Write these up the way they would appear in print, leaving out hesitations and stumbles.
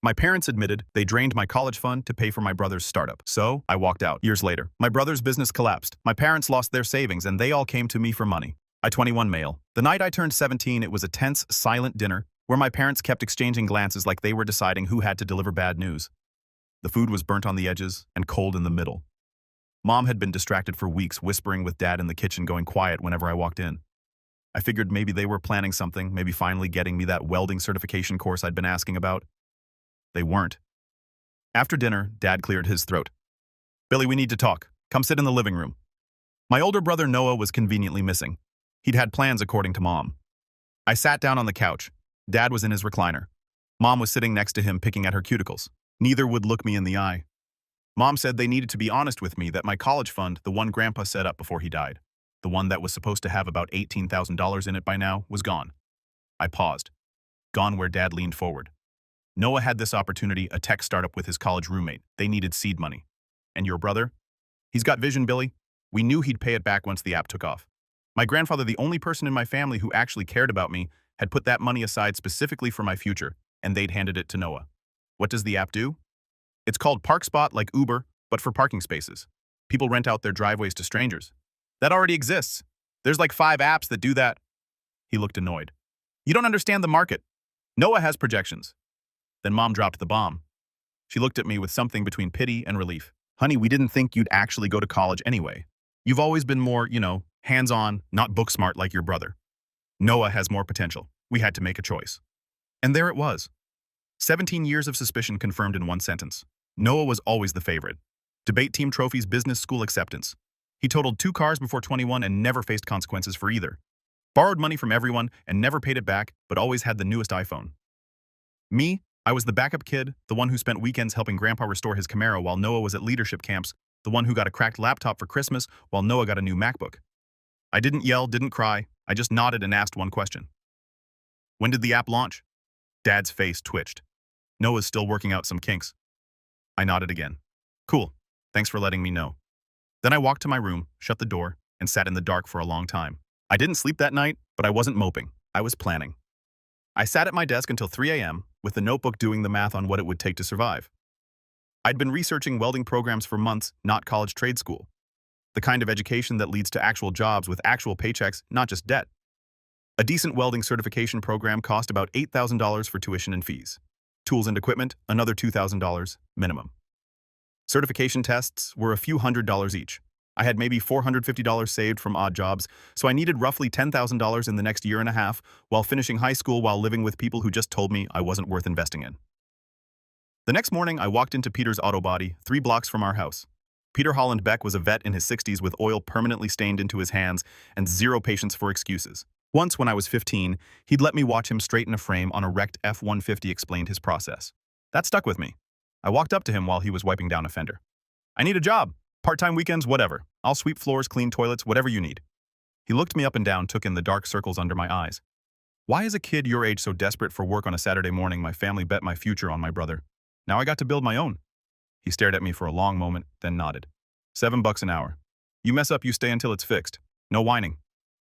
My parents admitted they drained my college fund to pay for my brother's startup. So I walked out. Years later, my brother's business collapsed. My parents lost their savings and they all came to me for money. I 21 male. The night I turned 17, it was a tense, silent dinner where my parents kept exchanging glances like they were deciding who had to deliver bad news. The food was burnt on the edges and cold in the middle. Mom had been distracted for weeks, whispering with Dad in the kitchen, going quiet whenever I walked in. I figured maybe they were planning something, maybe finally getting me that welding certification course I'd been asking about. They weren't. After dinner, Dad cleared his throat. "Billy, we need to talk. Come sit in the living room." My older brother Noah was conveniently missing. He'd had plans according to Mom. I sat down on the couch. Dad was in his recliner. Mom was sitting next to him picking at her cuticles. Neither would look me in the eye. Mom said they needed to be honest with me that my college fund, the one Grandpa set up before he died, the one that was supposed to have about $18,000 in it by now, was gone. I paused. Gone where Dad leaned forward. Noah had this opportunity, a tech startup with his college roommate. They needed seed money. And your brother? He's got vision, Billy. We knew he'd pay it back once the app took off. My grandfather, the only person in my family who actually cared about me, had put that money aside specifically for my future, and they'd handed it to Noah. What does the app do? It's called ParkSpot, like Uber, but for parking spaces. People rent out their driveways to strangers. That already exists. There's like 5 apps that do that. He looked annoyed. You don't understand the market. Noah has projections. Then Mom dropped the bomb. She looked at me with something between pity and relief. Honey, we didn't think you'd actually go to college anyway. You've always been more, hands-on, not book smart like your brother. Noah has more potential. We had to make a choice. And there it was. 17 years of suspicion confirmed in one sentence. Noah was always the favorite. Debate team trophies, business school acceptance. He totaled 2 cars before 21 and never faced consequences for either. Borrowed money from everyone and never paid it back, but always had the newest iPhone. Me, I was the backup kid, the one who spent weekends helping Grandpa restore his Camaro while Noah was at leadership camps, the one who got a cracked laptop for Christmas while Noah got a new MacBook. I didn't yell, didn't cry. I just nodded and asked one question. When did the app launch? Dad's face twitched. Noah's still working out some kinks. I nodded again. Cool. Thanks for letting me know. Then I walked to my room, shut the door, and sat in the dark for a long time. I didn't sleep that night, but I wasn't moping. I was planning. I sat at my desk until 3 a.m., with the notebook doing the math on what it would take to survive. I'd been researching welding programs for months, not college trade school. The kind of education that leads to actual jobs with actual paychecks, not just debt. A decent welding certification program cost about $8,000 for tuition and fees. Tools and equipment, another $2,000 minimum. Certification tests were a few $100s each. I had maybe $450 saved from odd jobs, so I needed roughly $10,000 in the next year and a half while finishing high school while living with people who just told me I wasn't worth investing in. The next morning, I walked into Peter's auto body, 3 blocks from our house. Peter Holland Beck was a vet in his 60s with oil permanently stained into his hands and zero patience for excuses. Once, when I was 15, he'd let me watch him straighten a frame on a wrecked F-150, explained his process. That stuck with me. I walked up to him while he was wiping down a fender. I need a job. Part-time weekends, whatever. I'll sweep floors, clean toilets, whatever you need. He looked me up and down, took in the dark circles under my eyes. Why is a kid your age so desperate for work on a Saturday morning? My family bet my future on my brother. Now I got to build my own. He stared at me for a long moment, then nodded. $7 an hour. You mess up, you stay until it's fixed. No whining.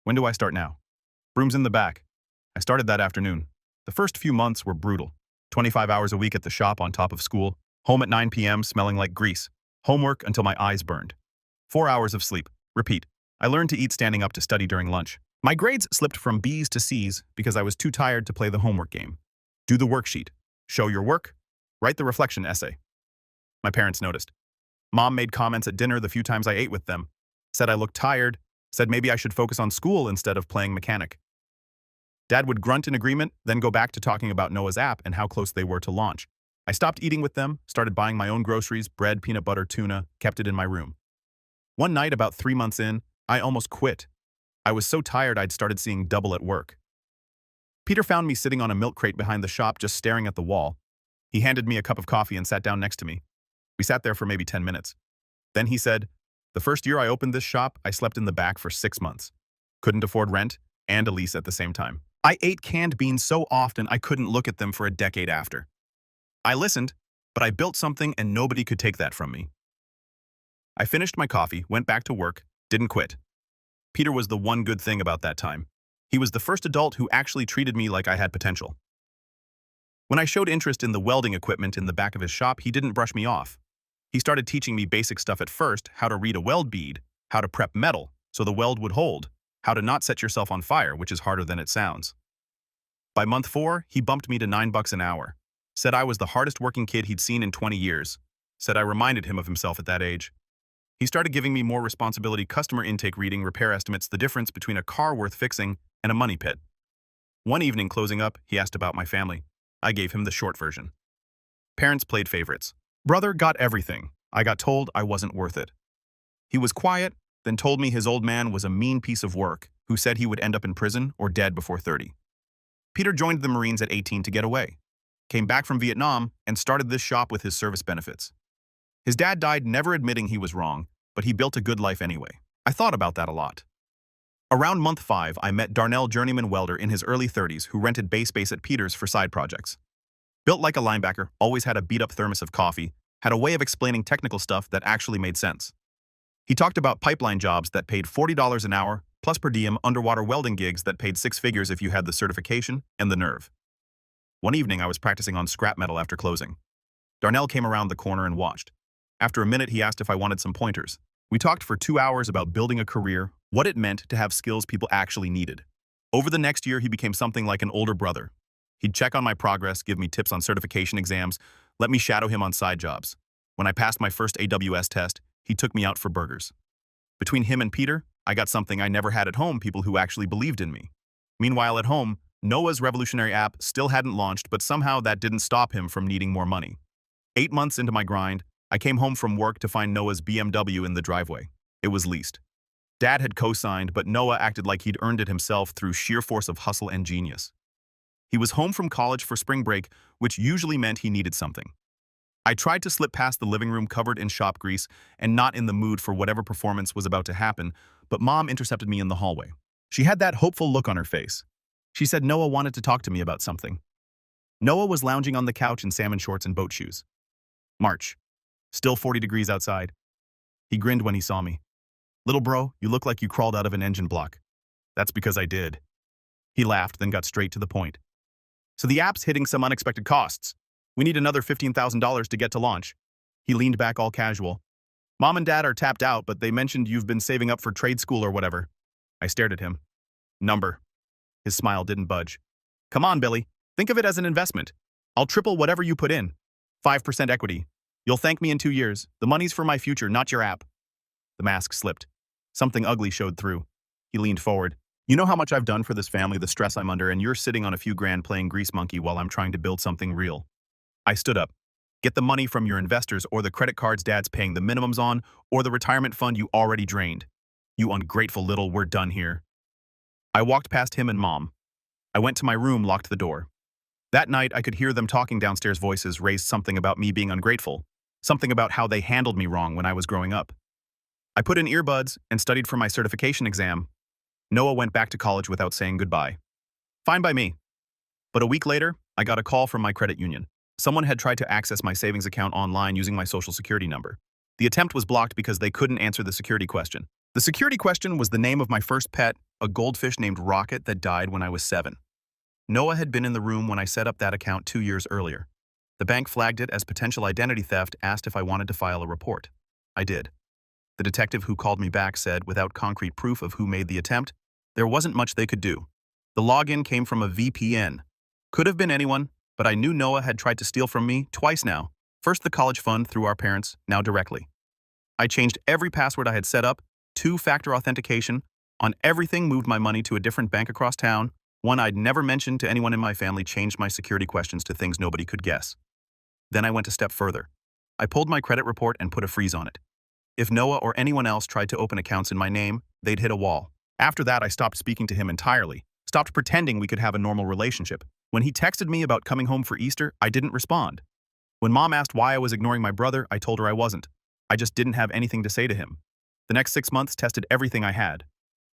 When do I start now? Room's in the back. I started that afternoon. The first few months were brutal. 25 hours a week at the shop on top of school. Home at 9 p.m. smelling like grease. Homework until my eyes burned. 4 hours of sleep. Repeat. I learned to eat standing up to study during lunch. My grades slipped from B's to C's because I was too tired to play the homework game. Do the worksheet. Show your work. Write the reflection essay. My parents noticed. Mom made comments at dinner the few times I ate with them. Said I looked tired. Said maybe I should focus on school instead of playing mechanic. Dad would grunt in agreement, then go back to talking about Noah's app and how close they were to launch. I stopped eating with them, started buying my own groceries, bread, peanut butter, tuna, kept it in my room. One night, about 3 months in, I almost quit. I was so tired I'd started seeing double at work. Peter found me sitting on a milk crate behind the shop just staring at the wall. He handed me a cup of coffee and sat down next to me. We sat there for maybe 10 minutes. Then he said, the first year I opened this shop, I slept in the back for 6 months. Couldn't afford rent and a lease at the same time. I ate canned beans so often I couldn't look at them for a decade after. I listened, but I built something and nobody could take that from me. I finished my coffee, went back to work, didn't quit. Peter was the one good thing about that time. He was the first adult who actually treated me like I had potential. When I showed interest in the welding equipment in the back of his shop, he didn't brush me off. He started teaching me basic stuff at first: how to read a weld bead, how to prep metal so the weld would hold, how to not set yourself on fire, which is harder than it sounds. By month 4, he bumped me to $9 an hour. Said I was the hardest working kid he'd seen in 20 years. Said I reminded him of himself at that age. He started giving me more responsibility: customer intake reading, repair estimates, the difference between a car worth fixing and a money pit. One evening closing up, he asked about my family. I gave him the short version. Parents played favorites. Brother got everything. I got told I wasn't worth it. He was quiet, then told me his old man was a mean piece of work who said he would end up in prison or dead before 30. Peter joined the Marines at 18 to get away, came back from Vietnam, and started this shop with his service benefits. His dad died never admitting he was wrong, but he built a good life anyway. I thought about that a lot. Around month 5, I met Darnell, journeyman welder in his early 30s who rented base space at Peter's for side projects. Built like a linebacker, always had a beat-up thermos of coffee, had a way of explaining technical stuff that actually made sense. He talked about pipeline jobs that paid $40 an hour, plus per diem underwater welding gigs that paid 6 figures if you had the certification and the nerve. One evening, I was practicing on scrap metal after closing. Darnell came around the corner and watched. After a minute, he asked if I wanted some pointers. We talked for 2 hours about building a career, what it meant to have skills people actually needed. Over the next year, he became something like an older brother. He'd check on my progress, give me tips on certification exams, let me shadow him on side jobs. When I passed my first AWS test, he took me out for burgers. Between him and Peter, I got something I never had at home: people who actually believed in me. Meanwhile, at home, Noah's revolutionary app still hadn't launched, but somehow that didn't stop him from needing more money. 8 months into my grind, I came home from work to find Noah's BMW in the driveway. It was leased. Dad had co-signed, but Noah acted like he'd earned it himself through sheer force of hustle and genius. He was home from college for spring break, which usually meant he needed something. I tried to slip past the living room covered in shop grease and not in the mood for whatever performance was about to happen, but Mom intercepted me in the hallway. She had that hopeful look on her face. She said Noah wanted to talk to me about something. Noah was lounging on the couch in salmon shorts and boat shoes. March. Still 40 degrees outside. He grinned when he saw me. "Little bro, you look like you crawled out of an engine block." "That's because I did." He laughed, then got straight to the point. "So the app's hitting some unexpected costs. We need another $15,000 to get to launch." He leaned back all casual. "Mom and Dad are tapped out, but they mentioned you've been saving up for trade school or whatever." I stared at him. "Number." His smile didn't budge. "Come on, Billy. Think of it as an investment. I'll triple whatever you put in. 5% equity. You'll thank me in 2 years. The money's for my future, not your app." The mask slipped. Something ugly showed through. He leaned forward. "You know how much I've done for this family, the stress I'm under, and you're sitting on a few grand playing grease monkey while I'm trying to build something real." I stood up. "Get the money from your investors or the credit cards Dad's paying the minimums on or the retirement fund you already drained. You ungrateful little, we're done here." I walked past him and Mom. I went to my room, locked the door. That night, I could hear them talking downstairs. Voices raised something about me being ungrateful, something about how they handled me wrong when I was growing up. I put in earbuds and studied for my certification exam. Noah went back to college without saying goodbye. Fine by me. But a week later, I got a call from my credit union. Someone had tried to access my savings account online using my social security number. The attempt was blocked because they couldn't answer the security question. The security question was the name of my first pet, a goldfish named Rocket that died when I was 7. Noah had been in the room when I set up that account 2 years earlier. The bank flagged it as potential identity theft, asked if I wanted to file a report. I did. The detective who called me back said, without concrete proof of who made the attempt, there wasn't much they could do. The login came from a VPN. Could have been anyone, but I knew Noah had tried to steal from me twice now. First the college fund through our parents, now directly. I changed every password I had set up, 2-factor authentication, on everything, moved my money to a different bank across town, one I'd never mentioned to anyone in my family, changed my security questions to things nobody could guess. Then I went a step further. I pulled my credit report and put a freeze on it. If Noah or anyone else tried to open accounts in my name, they'd hit a wall. After that, I stopped speaking to him entirely, stopped pretending we could have a normal relationship. When he texted me about coming home for Easter, I didn't respond. When Mom asked why I was ignoring my brother, I told her I wasn't. I just didn't have anything to say to him. The next 6 months tested everything I had.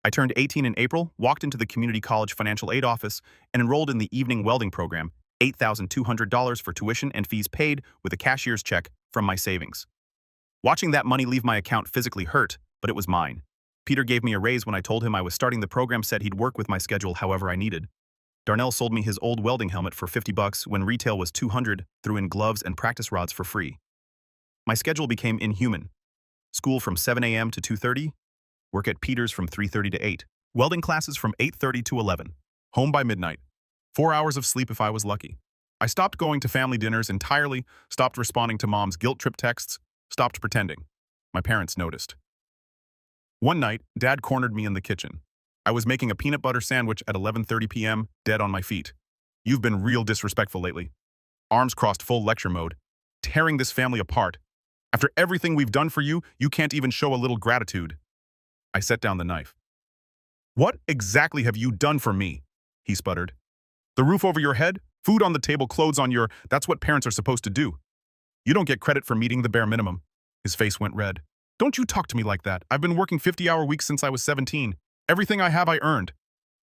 I turned 18 in April, walked into the community college financial aid office, and enrolled in the evening welding program, $8,200 for tuition and fees paid with a cashier's check from my savings. Watching that money leave my account physically hurt, but it was mine. Peter gave me a raise when I told him I was starting the program, said he'd work with my schedule however I needed. Darnell sold me his old welding helmet for $50 when retail was $200, threw in gloves and practice rods for free. My schedule became inhuman. School from 7 a.m. to 2:30, work at Peter's from 3:30 to 8, welding classes from 8:30 to 11, home by midnight, 4 hours of sleep if I was lucky. I stopped going to family dinners entirely, stopped responding to mom's guilt trip texts, stopped pretending. My parents noticed. One night, Dad cornered me in the kitchen. I was making a peanut butter sandwich at 11:30 p.m., dead on my feet. "You've been real disrespectful lately." Arms crossed full lecture mode. "Tearing this family apart. After everything we've done for you, you can't even show a little gratitude." I set down the knife. "What exactly have you done for me?" he sputtered. "The roof over your head, food on the table, clothes on your... That's what parents are supposed to do. You don't get credit for meeting the bare minimum." His face went red. "Don't you talk to me like that. I've been working 50-hour weeks since I was 17. Everything I have I earned."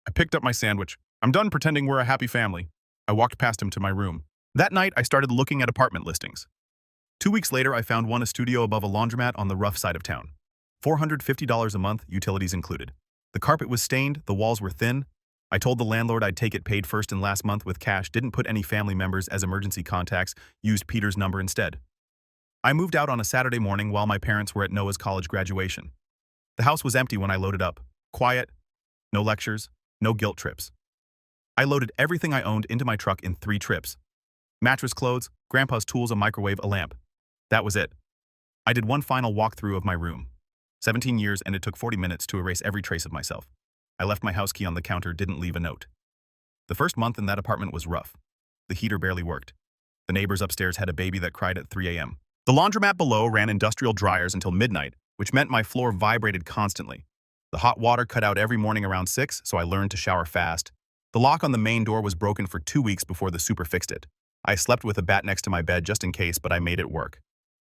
I picked up my sandwich. "I'm done pretending we're a happy family." I walked past him to my room. That night, I started looking at apartment listings. 2 weeks later, I found one a studio above a laundromat on the rough side of town. $450 a month, utilities included. The carpet was stained, the walls were thin. I told the landlord I'd take it paid first and last month with cash, didn't put any family members as emergency contacts, used Peter's number instead. I moved out on a Saturday morning while my parents were at Noah's college graduation. The house was empty when I loaded up. Quiet, no lectures, no guilt trips. I loaded everything I owned into my truck in 3 trips. Mattress, clothes, Grandpa's tools, a microwave, a lamp. That was it. I did one final walkthrough of my room. 17 years, and it took 40 minutes to erase every trace of myself. I left my house key on the counter, didn't leave a note. The first month in that apartment was rough. The heater barely worked. The neighbors upstairs had a baby that cried at 3 a.m. The laundromat below ran industrial dryers until midnight, which meant my floor vibrated constantly. The hot water cut out every morning around 6, so I learned to shower fast. The lock on the main door was broken for 2 weeks before the super fixed it. I slept with a bat next to my bed just in case, but I made it work.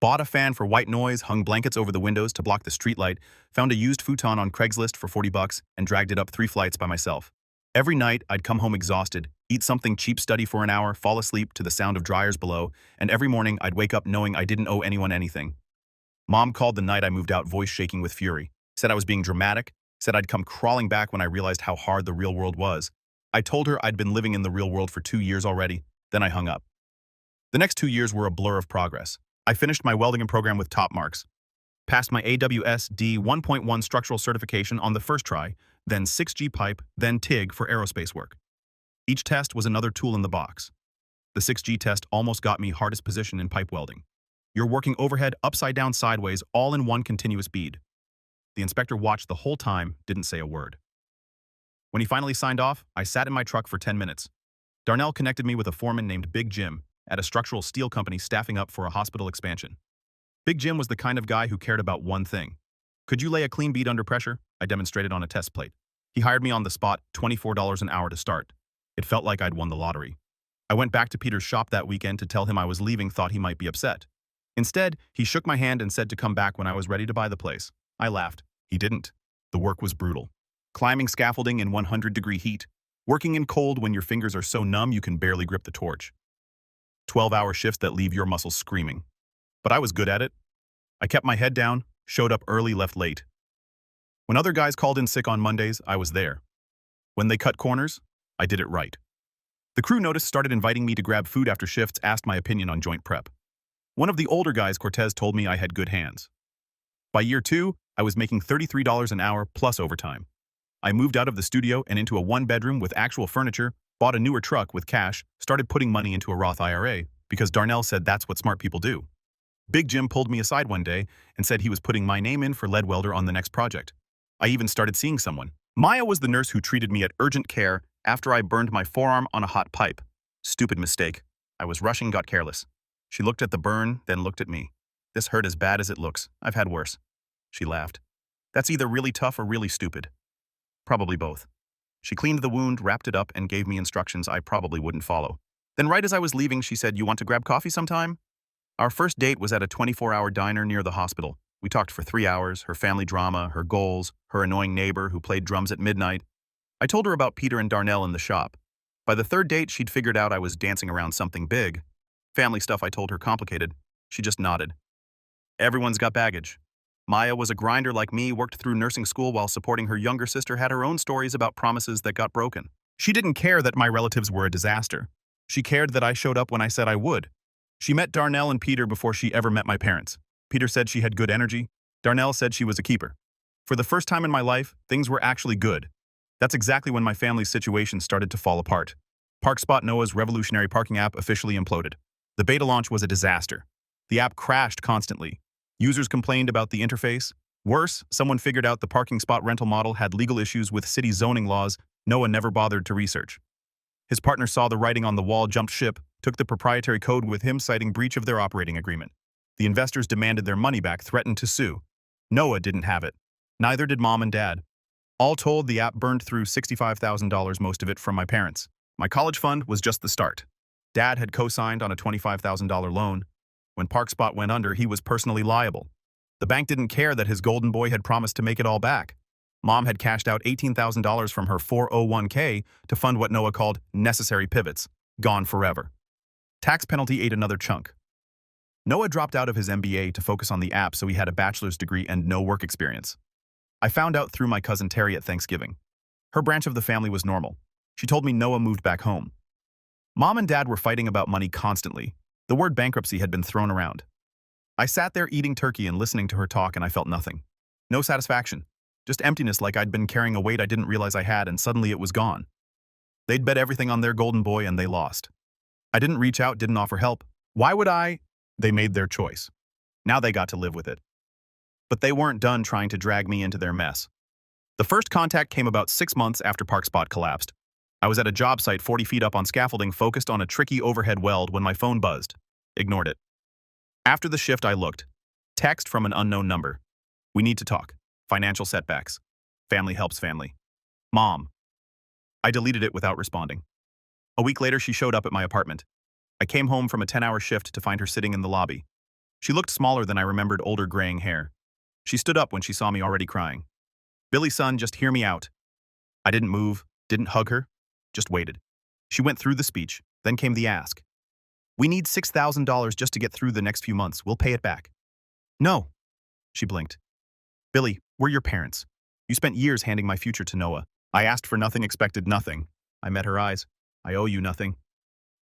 Bought a fan for white noise, hung blankets over the windows to block the streetlight, found a used futon on Craigslist for $40, and dragged it up 3 flights by myself. Every night, I'd come home exhausted, eat something cheap, study for an hour, fall asleep to the sound of dryers below, and every morning I'd wake up knowing I didn't owe anyone anything. Mom called the night I moved out, voice shaking with fury. Said I was being dramatic, said I'd come crawling back when I realized how hard the real world was. I told her I'd been living in the real world for 2 years already, then I hung up. The next 2 years were a blur of progress. I finished my welding program with top marks. Passed my AWS-D 1.1 structural certification on the first try, then 6G pipe, then TIG for aerospace work. Each test was another tool in the box. The 6G test almost got me hardest position in pipe welding. You're working overhead, upside down, sideways, all in one continuous bead. The inspector watched the whole time, didn't say a word. When he finally signed off, I sat in my truck for 10 minutes. Darnell connected me with a foreman named Big Jim at a structural steel company staffing up for a hospital expansion. Big Jim was the kind of guy who cared about one thing. Could you lay a clean bead under pressure? I demonstrated on a test plate. He hired me on the spot, $24 an hour to start. It felt like I'd won the lottery. I went back to Peter's shop that weekend to tell him I was leaving, thought he might be upset. Instead, he shook my hand and said to come back when I was ready to buy the place. I laughed. He didn't. The work was brutal. Climbing scaffolding in 100-degree heat. Working in cold when your fingers are so numb you can barely grip the torch. 12-hour shifts that leave your muscles screaming. But I was good at it. I kept my head down, showed up early, left late. When other guys called in sick on Mondays, I was there. When they cut corners, I did it right. The crew noticed, started inviting me to grab food after shifts, asked my opinion on joint prep. One of the older guys, Cortez, told me I had good hands. By year 2, I was making $33 an hour plus overtime. I moved out of the studio and into a 1-bedroom with actual furniture, bought a newer truck with cash, started putting money into a Roth IRA, because Darnell said that's what smart people do. Big Jim pulled me aside one day and said he was putting my name in for lead welder on the next project. I even started seeing someone. Maya was the nurse who treated me at urgent care after I burned my forearm on a hot pipe. Stupid mistake. I was rushing, got careless. She looked at the burn, then looked at me. This hurt as bad as it looks. I've had worse. She laughed. That's either really tough or really stupid. Probably both. She cleaned the wound, wrapped it up, and gave me instructions I probably wouldn't follow. Then right as I was leaving, she said, "You want to grab coffee sometime?" Our first date was at a 24-hour diner near the hospital. We talked for 3 hours, her family drama, her goals, her annoying neighbor who played drums at midnight. I told her about Peter and Darnell in the shop. By the third date, she'd figured out I was dancing around something big. Family stuff I told her complicated. She just nodded. Everyone's got baggage. Maya was a grinder like me, worked through nursing school while supporting her younger sister, had her own stories about promises that got broken. She didn't care that my relatives were a disaster. She cared that I showed up when I said I would. She met Darnell and Peter before she ever met my parents. Peter said she had good energy. Darnell said she was a keeper. For the first time in my life, things were actually good. That's exactly when my family's situation started to fall apart. ParkSpot Noah's revolutionary parking app officially imploded. The beta launch was a disaster. The app crashed constantly. Users complained about the interface. Worse, someone figured out the parking spot rental model had legal issues with city zoning laws Noah never bothered to research. His partner saw the writing on the wall, jumped ship, took the proprietary code with him, citing breach of their operating agreement. The investors demanded their money back, threatened to sue. Noah didn't have it. Neither did Mom and Dad. All told, the app burned through $65,000, most of it from my parents. My college fund was just the start. Dad had co-signed on a $25,000 loan. When ParkSpot went under, he was personally liable. The bank didn't care that his golden boy had promised to make it all back. Mom had cashed out $18,000 from her 401k to fund what Noah called necessary pivots. Gone forever. Tax penalty ate another chunk. Noah dropped out of his MBA to focus on the app, so he had a bachelor's degree and no work experience. I found out through my cousin Terry at Thanksgiving. Her branch of the family was normal. She told me Noah moved back home. Mom and Dad were fighting about money constantly. The word bankruptcy had been thrown around. I sat there eating turkey and listening to her talk, and I felt nothing. No satisfaction. Just emptiness, like I'd been carrying a weight I didn't realize I had, and suddenly it was gone. They'd bet everything on their golden boy, and they lost. I didn't reach out, didn't offer help. Why would I? They made their choice. Now they got to live with it. But they weren't done trying to drag me into their mess. The first contact came about 6 months after ParkSpot collapsed. I was at a job site 40 feet up on scaffolding, focused on a tricky overhead weld, when my phone buzzed. Ignored it. After the shift, I looked. Text from an unknown number. We need to talk. Financial setbacks. Family helps family. Mom. I deleted it without responding. A week later, she showed up at my apartment. I came home from a 10-hour shift to find her sitting in the lobby. She looked smaller than I remembered, older, graying hair. She stood up when she saw me already crying. Billy, son, just hear me out. I didn't move, didn't hug her, just waited. She went through the speech, then came the ask. We need $6,000 just to get through the next few months. We'll pay it back. No. She blinked. Billy, we're your parents. You spent years handing my future to Noah. I asked for nothing, expected nothing. I met her eyes. I owe you nothing.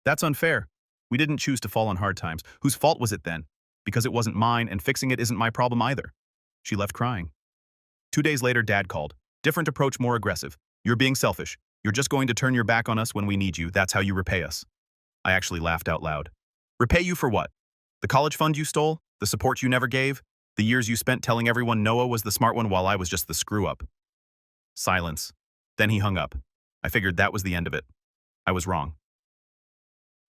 That's unfair. We didn't choose to fall on hard times. Whose fault was it then? Because it wasn't mine, and fixing it isn't my problem either. She left crying. 2 days later, Dad called. Different approach, more aggressive. You're being selfish. You're just going to turn your back on us when we need you. That's how you repay us. I actually laughed out loud. Repay you for what? The college fund you stole? The support you never gave? The years you spent telling everyone Noah was the smart one while I was just the screw-up? Silence. Then he hung up. I figured that was the end of it. I was wrong.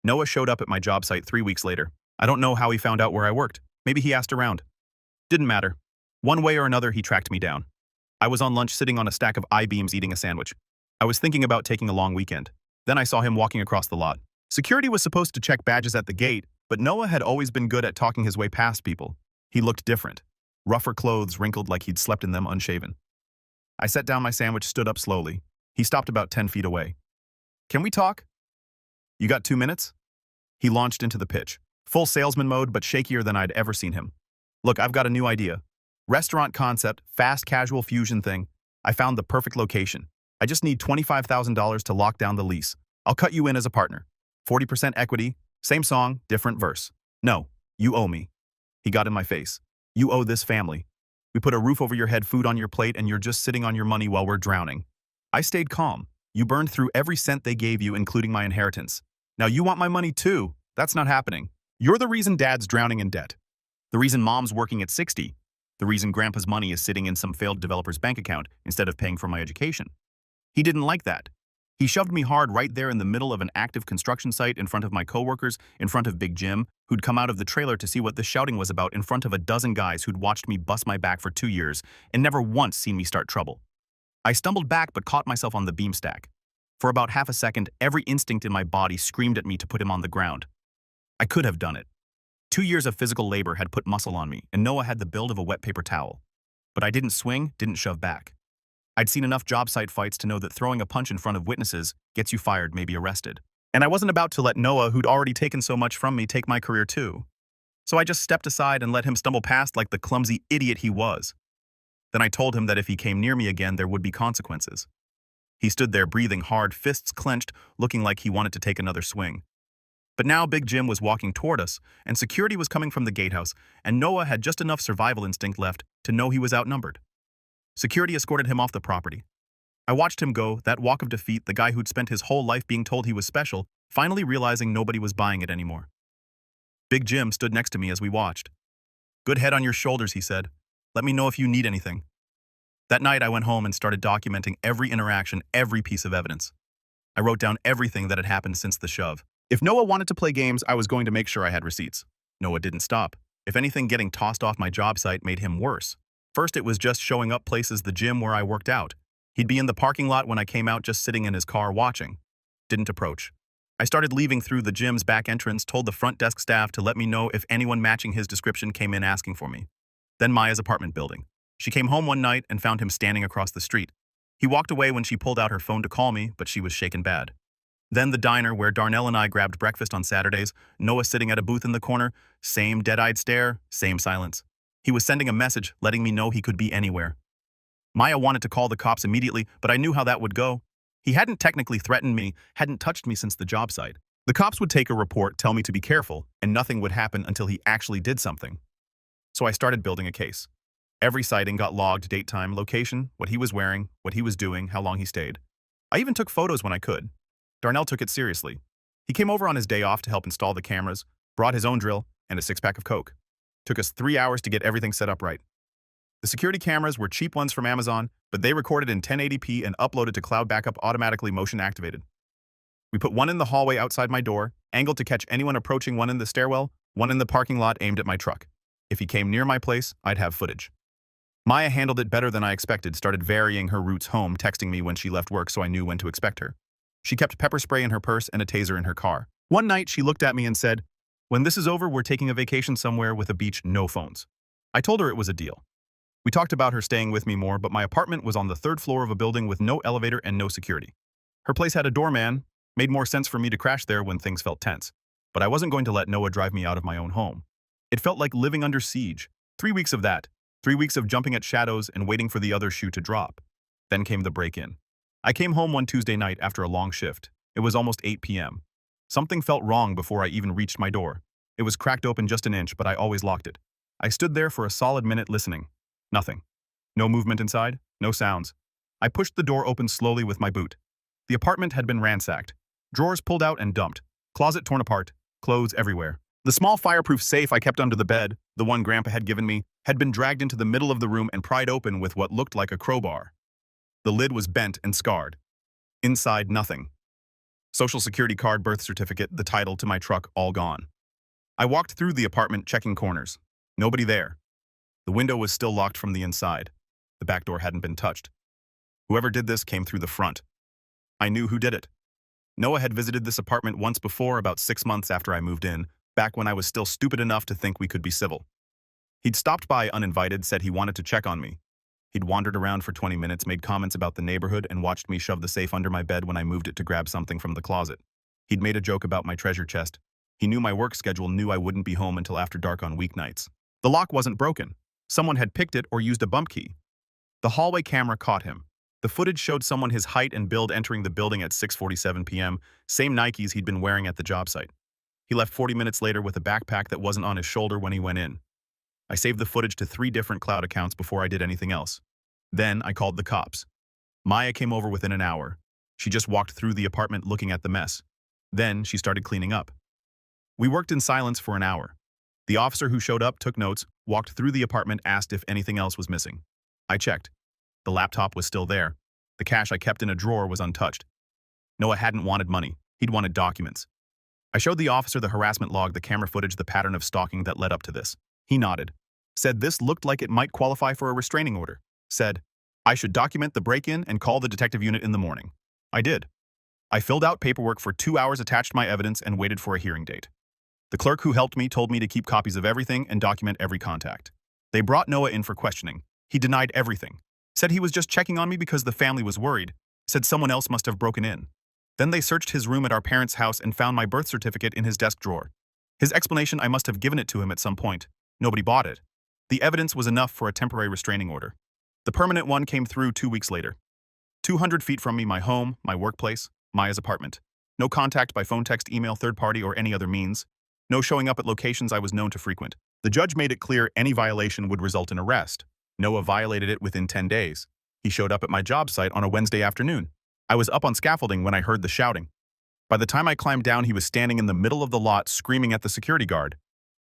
Noah showed up at my job site 3 weeks later. I don't know how he found out where I worked. Maybe he asked around. Didn't matter. One way or another, he tracked me down. I was on lunch sitting on a stack of I-beams eating a sandwich. I was thinking about taking a long weekend. Then I saw him walking across the lot. Security was supposed to check badges at the gate, but Noah had always been good at talking his way past people. He looked different. Rougher clothes, wrinkled like he'd slept in them, unshaven. I set down my sandwich, stood up slowly. He stopped about 10 feet away. Can we talk? You got 2 minutes? He launched into the pitch. Full salesman mode, but shakier than I'd ever seen him. Look, I've got a new idea. Restaurant concept, fast casual fusion thing. I found the perfect location. I just need $25,000 to lock down the lease. I'll cut you in as a partner. 40% equity, same song, different verse. No, you owe me. He got in my face. You owe this family. We put a roof over your head, food on your plate, and you're just sitting on your money while we're drowning. I stayed calm. You burned through every cent they gave you, including my inheritance. Now you want my money too. That's not happening. You're the reason Dad's drowning in debt. The reason Mom's working at 60. The reason Grandpa's money is sitting in some failed developer's bank account instead of paying for my education. He didn't like that. He shoved me hard right there in the middle of an active construction site, in front of my coworkers, in front of Big Jim, who'd come out of the trailer to see what this shouting was about, in front of a dozen guys who'd watched me bust my back for 2 years and never once seen me start trouble. I stumbled back but caught myself on the beam stack. For about half a second, every instinct in my body screamed at me to put him on the ground. I could have done it. 2 years of physical labor had put muscle on me, and Noah had the build of a wet paper towel. But I didn't swing, didn't shove back. I'd seen enough job site fights to know that throwing a punch in front of witnesses gets you fired, maybe arrested. And I wasn't about to let Noah, who'd already taken so much from me, take my career too. So I just stepped aside and let him stumble past like the clumsy idiot he was. Then I told him that if he came near me again, there would be consequences. He stood there breathing hard, fists clenched, looking like he wanted to take another swing. But now Big Jim was walking toward us, and security was coming from the gatehouse, and Noah had just enough survival instinct left to know he was outnumbered. Security escorted him off the property. I watched him go, that walk of defeat, the guy who'd spent his whole life being told he was special, finally realizing nobody was buying it anymore. Big Jim stood next to me as we watched. "Good head on your shoulders," he said. "Let me know if you need anything." That night I went home and started documenting every interaction, every piece of evidence. I wrote down everything that had happened since the shove. If Noah wanted to play games, I was going to make sure I had receipts. Noah didn't stop. If anything, getting tossed off my job site made him worse. First, it was just showing up places, the gym where I worked out. He'd be in the parking lot when I came out, just sitting in his car watching. Didn't approach. I started leaving through the gym's back entrance, told the front desk staff to let me know if anyone matching his description came in asking for me. Then Maya's apartment building. She came home one night and found him standing across the street. He walked away when she pulled out her phone to call me, but she was shaken bad. Then the diner where Darnell and I grabbed breakfast on Saturdays, Noah sitting at a booth in the corner, same dead-eyed stare, same silence. He was sending a message letting me know he could be anywhere. Maya wanted to call the cops immediately, but I knew how that would go. He hadn't technically threatened me, hadn't touched me since the job site. The cops would take a report, tell me to be careful, and nothing would happen until he actually did something. So I started building a case. Every sighting got logged, date, time, location, what he was wearing, what he was doing, how long he stayed. I even took photos when I could. Darnell took it seriously. He came over on his day off to help install the cameras, brought his own drill, and a six-pack of Coke. Took us 3 hours to get everything set up right. The security cameras were cheap ones from Amazon, but they recorded in 1080p and uploaded to cloud backup automatically motion activated. We put one in the hallway outside my door, angled to catch anyone approaching, one in the stairwell, one in the parking lot aimed at my truck. If he came near my place, I'd have footage. Maya handled it better than I expected, started varying her routes home, texting me when she left work so I knew when to expect her. She kept pepper spray in her purse and a taser in her car. One night, she looked at me and said, "When this is over, we're taking a vacation somewhere with a beach, no phones." I told her it was a deal. We talked about her staying with me more, but my apartment was on the 3rd floor of a building with no elevator and no security. Her place had a doorman, made more sense for me to crash there when things felt tense. But I wasn't going to let Noah drive me out of my own home. It felt like living under siege. 3 weeks of that. 3 weeks of jumping at shadows and waiting for the other shoe to drop. Then came the break-in. I came home one Tuesday night after a long shift. It was almost 8 p.m. Something felt wrong before I even reached my door. It was cracked open just an inch, but I always locked it. I stood there for a solid minute listening. Nothing. No movement inside, no sounds. I pushed the door open slowly with my boot. The apartment had been ransacked. Drawers pulled out and dumped. Closet torn apart. Clothes everywhere. The small fireproof safe I kept under the bed, the one Grandpa had given me, had been dragged into the middle of the room and pried open with what looked like a crowbar. The lid was bent and scarred. Inside, nothing. Social security card, birth certificate, the title to my truck, all gone. I walked through the apartment, checking corners. Nobody there. The window was still locked from the inside. The back door hadn't been touched. Whoever did this came through the front. I knew who did it. Noah had visited this apartment once before, about 6 months after I moved in, back when I was still stupid enough to think we could be civil. He'd stopped by uninvited, said he wanted to check on me. He'd wandered around for 20 minutes, made comments about the neighborhood, and watched me shove the safe under my bed when I moved it to grab something from the closet. He'd made a joke about my treasure chest. He knew my work schedule, knew I wouldn't be home until after dark on weeknights. The lock wasn't broken. Someone had picked it or used a bump key. The hallway camera caught him. The footage showed someone his height and build entering the building at 6:47 p.m., same Nikes he'd been wearing at the job site. He left 40 minutes later with a backpack that wasn't on his shoulder when he went in. I saved the footage to 3 different cloud accounts before I did anything else. Then I called the cops. Maya came over within an hour. She just walked through the apartment looking at the mess. Then she started cleaning up. We worked in silence for an hour. The officer who showed up took notes, walked through the apartment, asked if anything else was missing. I checked. The laptop was still there. The cash I kept in a drawer was untouched. Noah hadn't wanted money. He'd wanted documents. I showed the officer the harassment log, the camera footage, the pattern of stalking that led up to this. He nodded. Said this looked like it might qualify for a restraining order. Said, I should document the break-in and call the detective unit in the morning. I did. I filled out paperwork for 2 hours, attached my evidence, and waited for a hearing date. The clerk who helped me told me to keep copies of everything and document every contact. They brought Noah in for questioning. He denied everything. Said he was just checking on me because the family was worried. Said someone else must have broken in. Then they searched his room at our parents' house and found my birth certificate in his desk drawer. His explanation, I must have given it to him at some point. Nobody bought it. The evidence was enough for a temporary restraining order. The permanent one came through 2 weeks later. 200 feet from me, my home, my workplace, Maya's apartment. No contact by phone, text, email, third party, or any other means. No showing up at locations I was known to frequent. The judge made it clear any violation would result in arrest. Noah violated it within 10 days. He showed up at my job site on a Wednesday afternoon. I was up on scaffolding when I heard the shouting. By the time I climbed down, he was standing in the middle of the lot screaming at the security guard.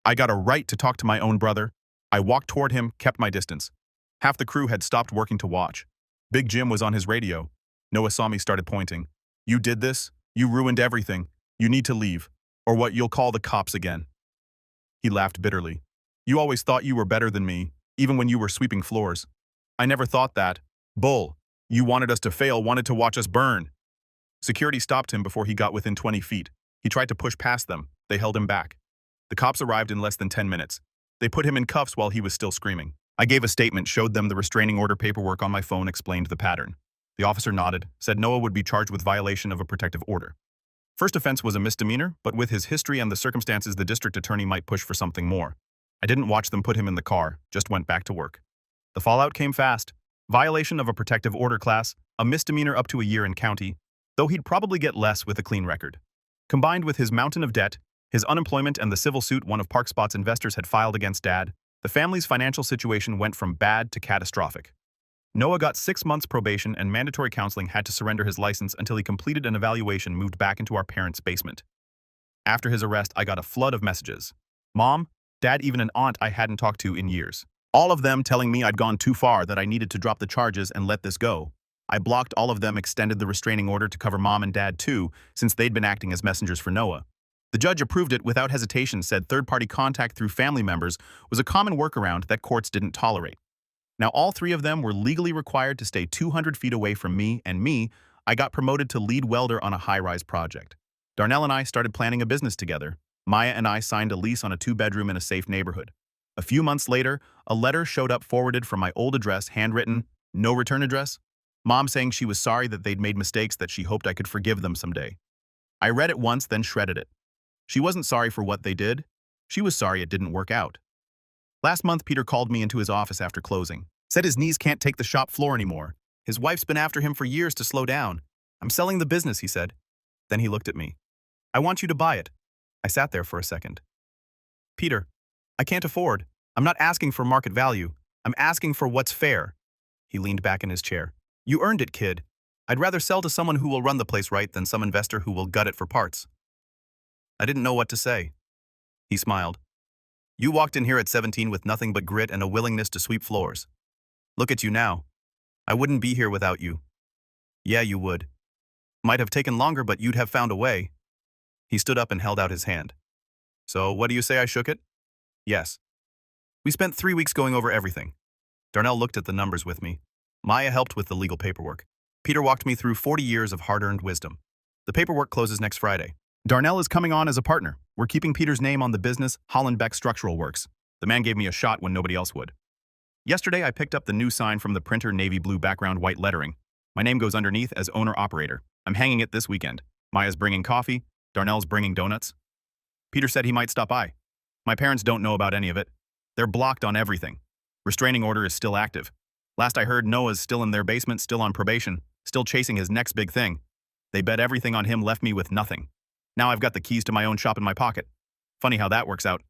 I got a right to talk to my own brother. I walked toward him, kept my distance. Half the crew had stopped working to watch. Big Jim was on his radio. Noah saw me, started pointing. "You did this? You ruined everything. You need to leave, or what, you'll call the cops again." He laughed bitterly. "You always thought you were better than me, even when you were sweeping floors." "I never thought that. Bull. You wanted us to fail, wanted to watch us burn." Security stopped him before he got within 20 feet. He tried to push past them. They held him back. The cops arrived in less than 10 minutes. They put him in cuffs while he was still screaming. I gave a statement, showed them the restraining order paperwork on my phone, explained the pattern. The officer nodded, said Noah would be charged with violation of a protective order. First offense was a misdemeanor, but with his history and the circumstances, the district attorney might push for something more. I didn't watch them put him in the car, just went back to work. The fallout came fast. Violation of a protective order class, a misdemeanor up to a year in county, though he'd probably get less with a clean record. Combined with his mountain of debt, his unemployment, and the civil suit one of ParkSpot's investors had filed against Dad, the family's financial situation went from bad to catastrophic. Noah got 6 months probation and mandatory counseling, had to surrender his license until he completed an evaluation, moved back into our parents' basement. After his arrest, I got a flood of messages. Mom, Dad, even an aunt I hadn't talked to in years. All of them telling me I'd gone too far, that I needed to drop the charges and let this go. I blocked all of them, extended the restraining order to cover Mom and Dad too, since they'd been acting as messengers for Noah. The judge approved it without hesitation, said third-party contact through family members was a common workaround that courts didn't tolerate. Now all 3 of them were legally required to stay 200 feet away from me, and I got promoted to lead welder on a high-rise project. Darnell and I started planning a business together. Maya and I signed a lease on a 2-bedroom in a safe neighborhood. A few months later, a letter showed up forwarded from my old address, handwritten, no return address. Mom saying she was sorry that they'd made mistakes, that she hoped I could forgive them someday. I read it once, then shredded it. She wasn't sorry for what they did. She was sorry it didn't work out. Last month, Peter called me into his office after closing. Said his knees can't take the shop floor anymore. His wife's been after him for years to slow down. "I'm selling the business," he said. Then he looked at me. "I want you to buy it." I sat there for a second. "Peter, I can't afford. I'm not asking for market value. I'm asking for what's fair." He leaned back in his chair. "You earned it, kid. I'd rather sell to someone who will run the place right than some investor who will gut it for parts." I didn't know what to say. He smiled. "You walked in here at 17 with nothing but grit and a willingness to sweep floors. Look at you now. I wouldn't be here without you." "Yeah, you would. Might have taken longer, but you'd have found a way." He stood up and held out his hand. "So, what do you say?" I shook it. "Yes." We spent 3 weeks going over everything. Darnell looked at the numbers with me. Maya helped with the legal paperwork. Peter walked me through 40 years of hard-earned wisdom. The paperwork closes next Friday. Darnell is coming on as a partner. We're keeping Peter's name on the business, Hollenbeck Structural Works. The man gave me a shot when nobody else would. Yesterday, I picked up the new sign from the printer, navy blue background, white lettering. My name goes underneath as owner-operator. I'm hanging it this weekend. Maya's bringing coffee. Darnell's bringing donuts. Peter said he might stop by. My parents don't know about any of it. They're blocked on everything. Restraining order is still active. Last I heard, Noah's still in their basement, still on probation, still chasing his next big thing. They bet everything on him, left me with nothing. Now I've got the keys to my own shop in my pocket. Funny how that works out.